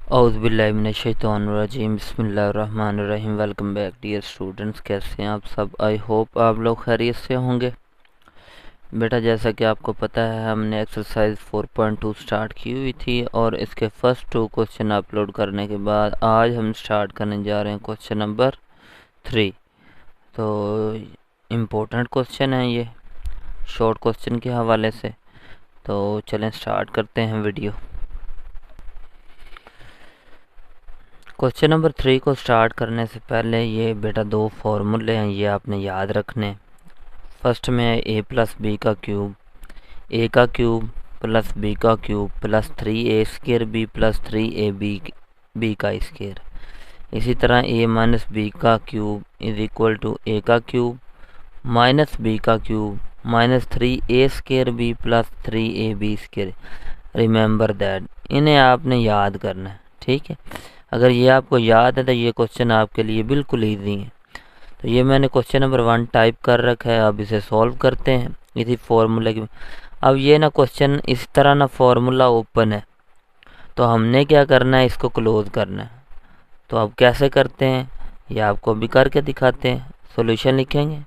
औज़ुबिल्लाहिमिनश्शैतानिर्रजीम बिस्मिल्लाहिर्रहमानिर्रहीम। Welcome back dear students, कैसे हैं आप सब? आई होप आप लोग खैरियत से होंगे। बेटा, जैसा कि आपको पता है, हमने एक्सरसाइज 4.2 स्टार्ट की हुई थी और इसके फर्स्ट 2 क्वेश्चन अपलोड करने के बाद आज हम स्टार्ट करने जा रहे हैं क्वेश्चन नंबर 3। तो इम्पोर्टेंट क्वेश्चन है ये, शॉर्ट क्वेश्चन के हवाले से। तो चलें स्टार्ट करते हैं वीडियो। क्वेश्चन नंबर 3 को स्टार्ट करने से पहले ये बेटा 2 फार्मूले हैं, ये आपने याद रखने। फर्स्ट में है a प्लस बी का क्यूब, a का क्यूब प्लस b का cube plus 3a square b plus 3ab b का स्केयर। इसी तरह a माइनस बी का cube is equal to a का क्यूब माइनस b का cube minus 3a square b plus 3ab square. Remember that, इन्हें आपने याद करना है, ठीक है। अगर ये आपको याद है तो ये क्वेश्चन आपके लिए बिल्कुल ईजी है। तो ये मैंने क्वेश्चन नंबर 1 टाइप कर रखा है, अब इसे सॉल्व करते हैं इसी फॉर्मूले की। अब ये ना क्वेश्चन इस तरह ना फॉर्मूला ओपन है, तो हमने क्या करना है, इसको क्लोज करना है। तो अब कैसे करते हैं ये आपको भी करके दिखाते हैं। सॉल्यूशन लिखेंगे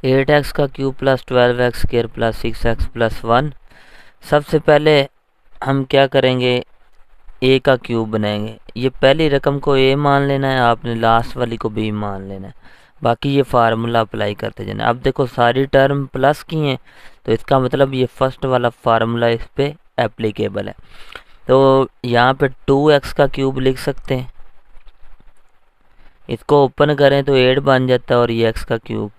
8x का cube plus 12x square plus 6x plus 1। सबसे पहले हम क्या करेंगे, ए का क्यूब बनाएंगे। ये पहली रकम को ए मान लेना है, आपने लास्ट वाली को बी मान लेना है, बाकी ये फार्मूला अप्लाई करते जाना। अब देखो सारी टर्म प्लस की हैं, तो इसका मतलब ये फर्स्ट वाला फार्मूला इस पे एप्लीकेबल है। तो यहाँ पे 2x का क्यूब लिख सकते हैं, इसको ओपन करें तो 8 बन जाता है और ये x का क्यूब।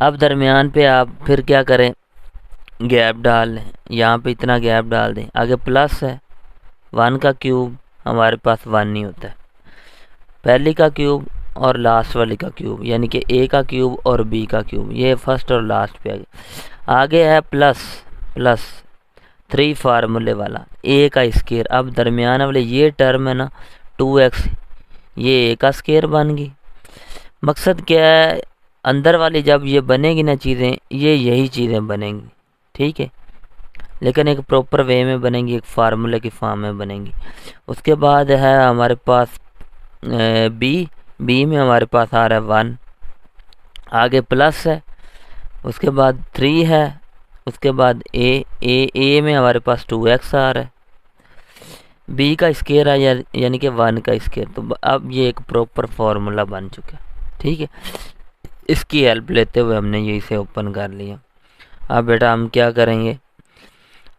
अब दरमियान पे आप फिर क्या करें, गैप डाल लें, यहाँ पे इतना गैप डाल दें। आगे प्लस है, 1 का क्यूब हमारे पास 1 नहीं होता है, पहली का क्यूब और लास्ट वाली का क्यूब, यानी कि ए का क्यूब और बी का क्यूब, ये फर्स्ट और लास्ट पे आगे है प्लस प्लस 3 फार्मूले वाला ए का स्केयर। अब दरमियान वाले ये टर्म है ना 2x, ये ए का स्केयर बन गई। मकसद क्या है, अंदर वाली जब ये बनेगी ना चीज़ें, ये यही चीज़ें बनेंगी, ठीक है, लेकिन एक प्रॉपर वे में बनेंगी, एक फार्मूले की फॉर्म में बनेंगी। उसके बाद है हमारे पास बी में हमारे पास आ रहा है 1, आगे प्लस है, उसके बाद 3 है, उसके बाद ए में हमारे पास 2x आ रहा है, बी का स्केयर है यानी कि 1 का स्केयर। तो अब ये एक प्रॉपर फार्मूला बन चुका है, ठीक है। इसकी हेल्प लेते हुए हमने ये इसे ओपन कर लिया। अब बेटा हम क्या करेंगे,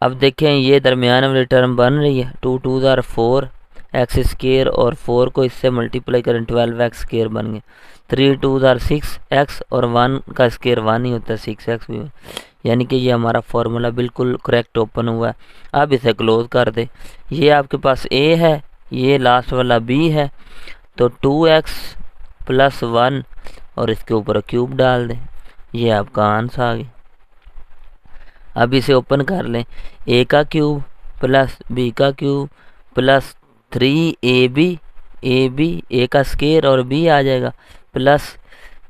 अब देखें ये दरमियान वाली टर्म बन रही है, 2 2 ज़ार 4 एक्स स्केयर और 4 को इससे मल्टीप्लाई करें 12x स्केयर बन गए। 3 2 ज़ार 6x और 1 का स्केयर 1 ही होता है, 6x भी, यानी कि ये हमारा फार्मूला बिल्कुल करेक्ट ओपन हुआ है। अब इसे क्लोज कर दे। ये आपके पास a है, ये लास्ट वाला b है, तो 2x प्लस 1 और इसके ऊपर क्यूब डाल दें, ये आपका आंसर आ गया। अब इसे ओपन कर लें, ए का क्यूब प्लस बी का क्यूब प्लस 3ab, ए का स्केयर और बी आ जाएगा प्लस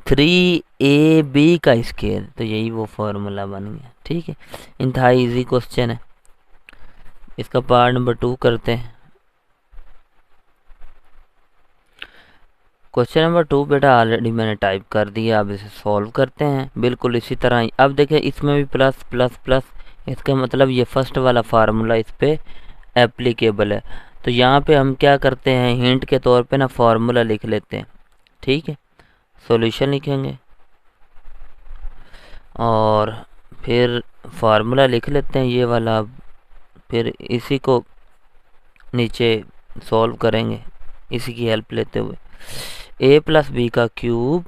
3ab का स्केयर। तो यही वो फार्मूला बन गया, ठीक है। इंतहाई इजी क्वेश्चन है। इसका पार्ट नंबर 2 करते हैं। क्वेश्चन नंबर 2 बेटा ऑलरेडी मैंने टाइप कर दिया, अब इसे सॉल्व करते हैं बिल्कुल इसी तरह ही। अब देखिए इसमें भी प्लस प्लस प्लस, इसका मतलब ये फर्स्ट वाला फार्मूला इस पे एप्लीकेबल है। तो यहाँ पे हम क्या करते हैं, हिंट के तौर पे ना फार्मूला लिख लेते हैं, ठीक है। सॉल्यूशन लिखेंगे और फिर फार्मूला लिख लेते हैं ये वाला, फिर इसी को नीचे सॉल्व करेंगे इसी की हेल्प लेते हुए। a प्लस बी का cube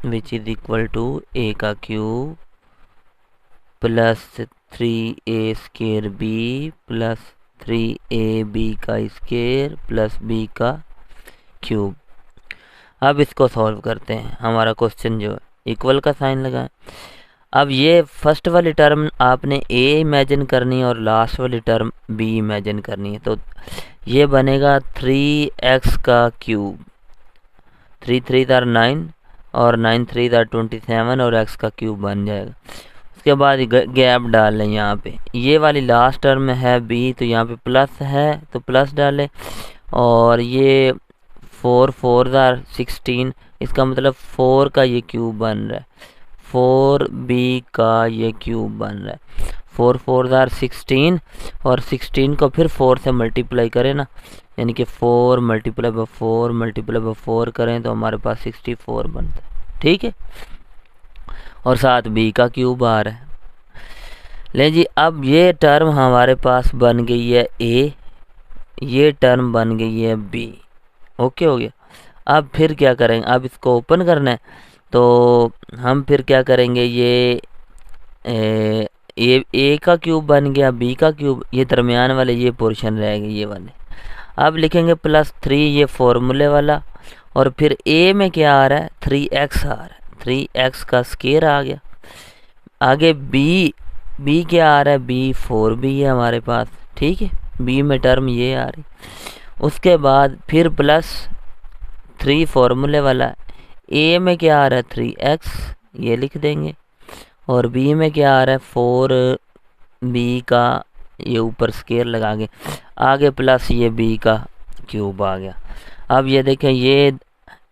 which is equal to a का cube plus 3a square b plus 3ab का स्केयर प्लस b का क्यूब। अब इसको सॉल्व करते हैं। हमारा क्वेश्चन जो है इक्वल का साइन लगाएं। अब ये फर्स्ट वाली टर्म आपने a इमेजिन करनी है और लास्ट वाली टर्म b इमेजिन करनी है। तो ये बनेगा 3x का क्यूब, 3 3 ज़ार 9 और 9 3 ज़ार 27 और x का क्यूब बन जाएगा। उसके बाद गैप डाल लें यहाँ पे, ये वाली लास्ट टर्म है बी, तो यहाँ पे प्लस है तो प्लस डालें। और ये 4 4 जार 16, इसका मतलब 4 का ये क्यूब बन रहा है, 4b का ये क्यूब बन रहा है। 4 4 जार 16 और 16 को फिर 4 से मल्टीप्लाई करें ना, यानी कि 4 मल्टीप्लाई बाय 4 मल्टीप्लाई बाय 4 करें तो हमारे पास 64 बनता है। ठीक है, और साथ b का क्यूब आ रहा है। ले जी, अब ये टर्म हमारे पास बन गई है a, ये टर्म बन गई है b। ओके हो गया। अब फिर क्या करेंगे, अब इसको ओपन करना है तो हम फिर क्या करेंगे, ये ए का क्यूब बन गया, बी का क्यूब, ये दरमियान वाले ये पोर्शन रह गए ये वाले। अब लिखेंगे +3 ये फॉर्मूले वाला, और फिर ए में क्या आ रहा है 3x आ रहा है, 3x का स्केयर आ गया। आगे बी क्या आ रहा है, बी 4b है हमारे पास। ठीक है, बी में टर्म ये आ रही। उसके बाद फिर +3 फॉर्मूले वाला, ए में क्या आ रहा है 3x, ये लिख देंगे, और बी में क्या आ रहा है 4b का ये ऊपर स्केयर लगा के आगे प्लस ये b का क्यूब आ गया। अब ये देखें, ये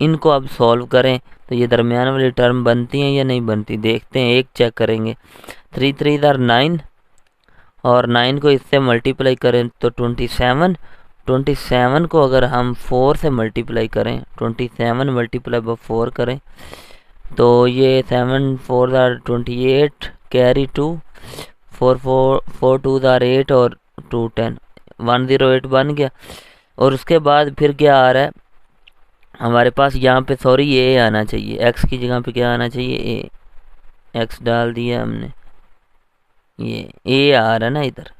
इनको अब सॉल्व करें तो ये दरमियान वाली टर्म बनती हैं या नहीं बनती, देखते हैं। एक चेक करेंगे, 3 3 जार 9, और 9 को इससे मल्टीप्लाई करें तो 27, 27 को अगर हम 4 से मल्टीप्लाई करें, 27 मल्टीप्लाई बाय 4 करें तो ये 7 4 जार 28, कैरी 2, 4 2 जार 8 और 2 10, 108 बन गया। और उसके बाद फिर क्या आ रहा है हमारे पास, यहाँ पे सॉरी ए आना चाहिए, एक्स की जगह पे क्या आना चाहिए, ए, एक्स डाल दिया हमने, ये ए आ रहा है ना इधर,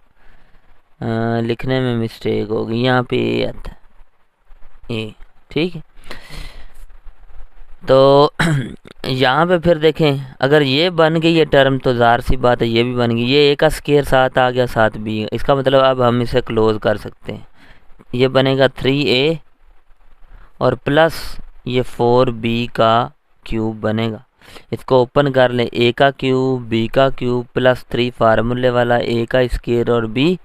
लिखने में मिस्टेक हो गई, यहाँ पे ए आता है, ए। ठीक है, तो यहाँ पे फिर देखें, अगर ये बन गई ये टर्म तो ज़ाहिर सी बात है ये भी बन गई, ये ए का स्केयर साथ आ गया, साथ बी, इसका मतलब अब हम इसे क्लोज कर सकते हैं। ये बनेगा 3a और प्लस ये 4b का क्यूब बनेगा। इसको ओपन कर लें, a का क्यूब, b का क्यूब, +3 फार्मूले वाला, a का स्केयर और b,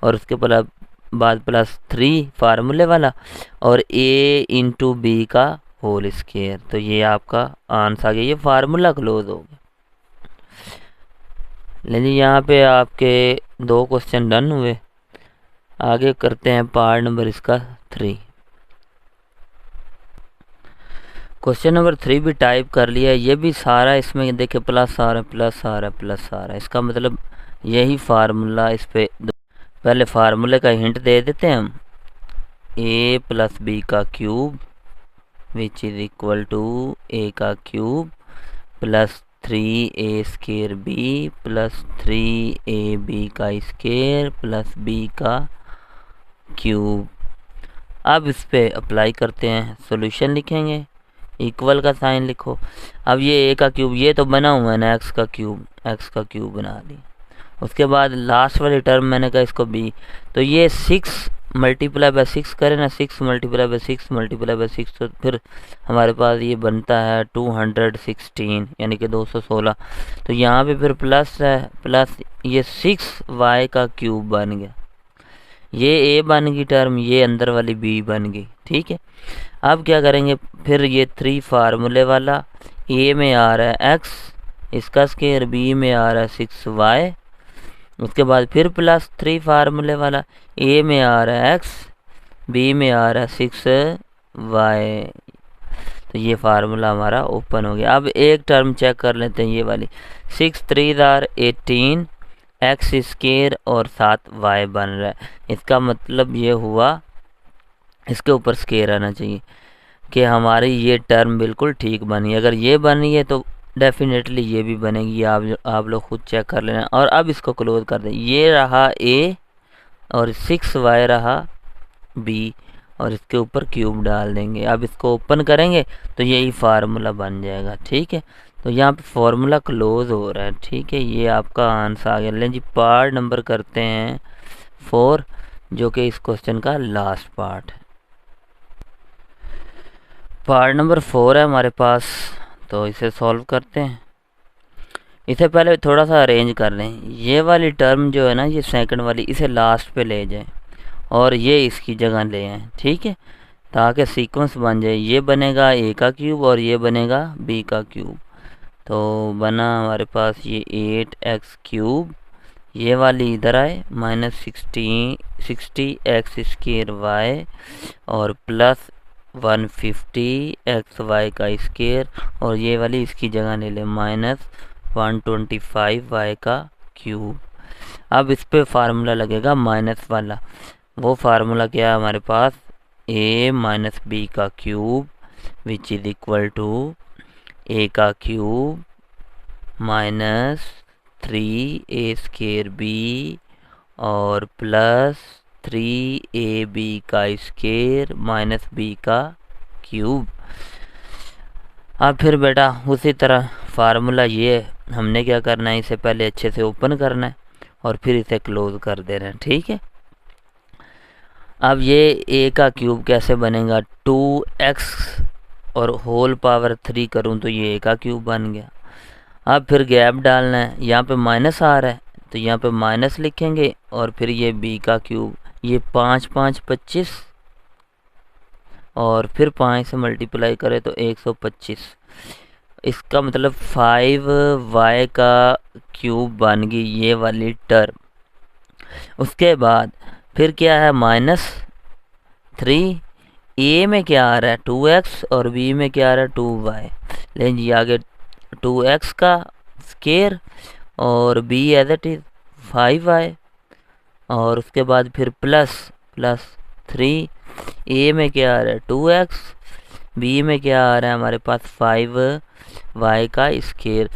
और उसके बाद +3 फार्मूले वाला और a इंटू बी का होल स्केयर। तो ये आपका आंसर आ गया, ये फार्मूला क्लोज हो गया। लेकिन यहाँ पे आपके 2 क्वेश्चन डन हुए। आगे करते हैं पार्ट नंबर इसका 3। क्वेश्चन नंबर 3 भी टाइप कर लिया है, ये भी सारा इसमें देखे प्लस आ रहा है, प्लस आ रहा है, प्लस आ रहा है, इसका मतलब यही फार्मूला। इस पे पहले फार्मूले का हिंट दे देते हैं हम, a + b का cube which is equal to a का cube +3a square b +3ab का स्केयर b का क्यूब। अब इस पे अप्लाई करते हैं, सॉल्यूशन लिखेंगे, इक्वल का साइन लिखो। अब ये a का क्यूब ये तो बना हुआ है ना, x का क्यूब बना दी। उसके बाद लास्ट वाली टर्म मैंने कहा इसको b, तो ये 6 मल्टीप्लाई बाय 6 करें ना, 6 मल्टीप्लाई बाय 6 मल्टीप्लाई बाय 6, तो फिर हमारे पास ये बनता है 216 यानी कि 216। तो यहाँ पे फिर प्लस है, प्लस ये 6y का क्यूब बन गया, ये a बन गई टर्म, ये अंदर वाली b बन गई। ठीक है, अब क्या करेंगे, फिर ये 3 फार्मूले वाला, a में आ रहा है x, इसका स्केयर, b में आ रहा है 6y, उसके बाद फिर +3 फार्मूले वाला, a में आ रहा है x, b में आ रहा है 6y। तो ये फार्मूला हमारा ओपन हो गया। अब एक टर्म चेक कर लेते हैं, ये वाली 6 3 जार 18 x स्केयर और 7y बन रहा है। इसका मतलब ये हुआ इसके ऊपर स्केयर आना चाहिए कि हमारी ये टर्म बिल्कुल ठीक बनी। अगर ये बनी है तो डेफिनेटली ये भी बनेगी, आप लोग खुद चेक कर लेना। और अब इसको क्लोज कर दें, ये रहा a और 6y रहा b, और इसके ऊपर क्यूब डाल देंगे। अब इसको ओपन करेंगे तो यही फार्मूला बन जाएगा। ठीक है, तो यहाँ पे फार्मूला क्लोज हो रहा है। ठीक है, ये आपका आंसर आ गया। लें जी, पार्ट नंबर करते हैं 4, जो कि इस क्वेश्चन का लास्ट पार्ट है। पार्ट नंबर 4 है हमारे पास, तो इसे सॉल्व करते हैं। इसे पहले थोड़ा सा अरेंज कर लें। ये वाली टर्म जो है ना, ये सेकंड वाली, इसे लास्ट पे ले जाएं और ये इसकी जगह ले आएँ, ठीक है, ताकि सीक्वेंस बन जाए। ये बनेगा a का क्यूब और ये बनेगा b का क्यूब। तो बना हमारे पास ये 8x3, ये वाली इधर आए -60 एक्स स्केयर वाई और प्लस 150 एक्स वाई का स्केयर, और ये वाली इसकी जगह ले लें -125 वाई का क्यूब। अब इस पे फार्मूला लगेगा माइनस वाला। वो फार्मूला क्या है हमारे पास, a माइनस बी का cube which is equal to a का क्यूब माइनस 3a² b और प्लस 3ab का स्केयर माइनस b का क्यूब। अब फिर बेटा उसी तरह फार्मूला ये हमने क्या करना है, इसे पहले अच्छे से ओपन करना है और फिर इसे क्लोज कर देना है, ठीक है। अब ये a का क्यूब कैसे बनेगा, 2x और होल पावर 3 करूँ तो ये a का क्यूब बन गया। अब फिर गैप डालना है, यहाँ पे माइनस आ रहा है तो यहाँ पे माइनस लिखेंगे और फिर ये b का क्यूब, ये 5 5 25 और फिर 5 से मल्टीप्लाई करें तो 125। इसका मतलब 5y का क्यूब बन गई ये वाली टर्म। उसके बाद फिर क्या है -3, a में क्या आ रहा है 2x और b में क्या आ रहा है 2y। लेकिन जी आगे 2x का स्केयर और b as it is 5y और उसके बाद फिर प्लस 3, a में क्या आ रहा है 2x, b में क्या आ रहा है हमारे पास 5y का स्केयर।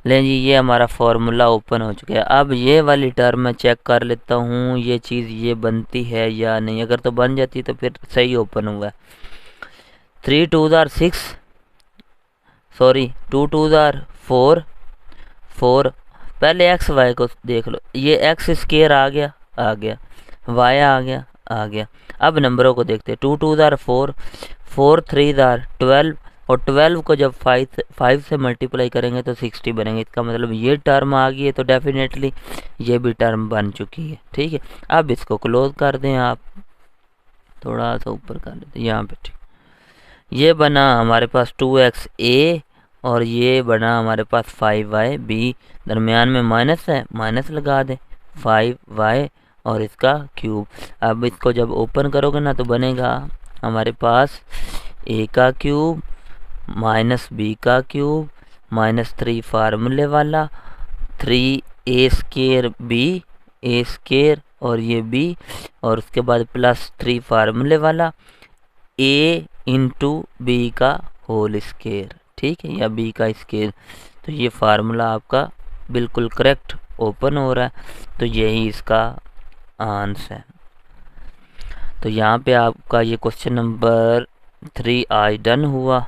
लें जी ये हमारा फॉर्मूला ओपन हो चुका है। अब ये वाली टर्म मैं चेक कर लेता हूँ ये चीज़ ये बनती है या नहीं। अगर तो बन जाती तो फिर सही ओपन हुआ है। 3 2 6 सॉरी 2 2 4 4। पहले एक्स वाई को देख लो, ये एक्स स्केयर आ गया वाई आ गया। अब नंबरों को देखते हैं। 2 2 4 4 3 12 और 12 को जब 5 से मल्टीप्लाई करेंगे तो 60 बनेंगे। इसका मतलब ये टर्म आ गई है तो डेफिनेटली ये भी टर्म बन चुकी है, ठीक है। अब इसको क्लोज कर दें, आप थोड़ा सा ऊपर कर लेते हैं यहाँ पे, ठीक। ये बना हमारे पास 2xa और ये बना हमारे पास 5y, दरमियान में माइनस है, माइनस लगा दें 5y और इसका क्यूब। अब इसको जब ओपन करोगे ना तो बनेगा हमारे पास a का क्यूब माइनस b का क्यूब -3 फार्मूले वाला 3a² b a² और ये b और उसके बाद +3 फार्मूले वाला a इंटू b का होल स्केयर, ठीक है, या b का स्केयर। तो ये फार्मूला आपका बिल्कुल करेक्ट ओपन हो रहा है। तो यही इसका आंसर है। तो यहाँ पे आपका ये क्वेश्चन नंबर 3 आज डन हुआ।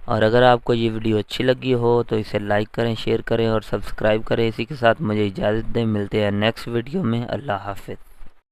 और अगर आपको ये वीडियो अच्छी लगी हो तो इसे लाइक करें, शेयर करें और सब्सक्राइब करें। इसी के साथ मुझे इजाज़त दें, मिलते हैं नेक्स्ट वीडियो में। अल्लाह हाफ़िज़।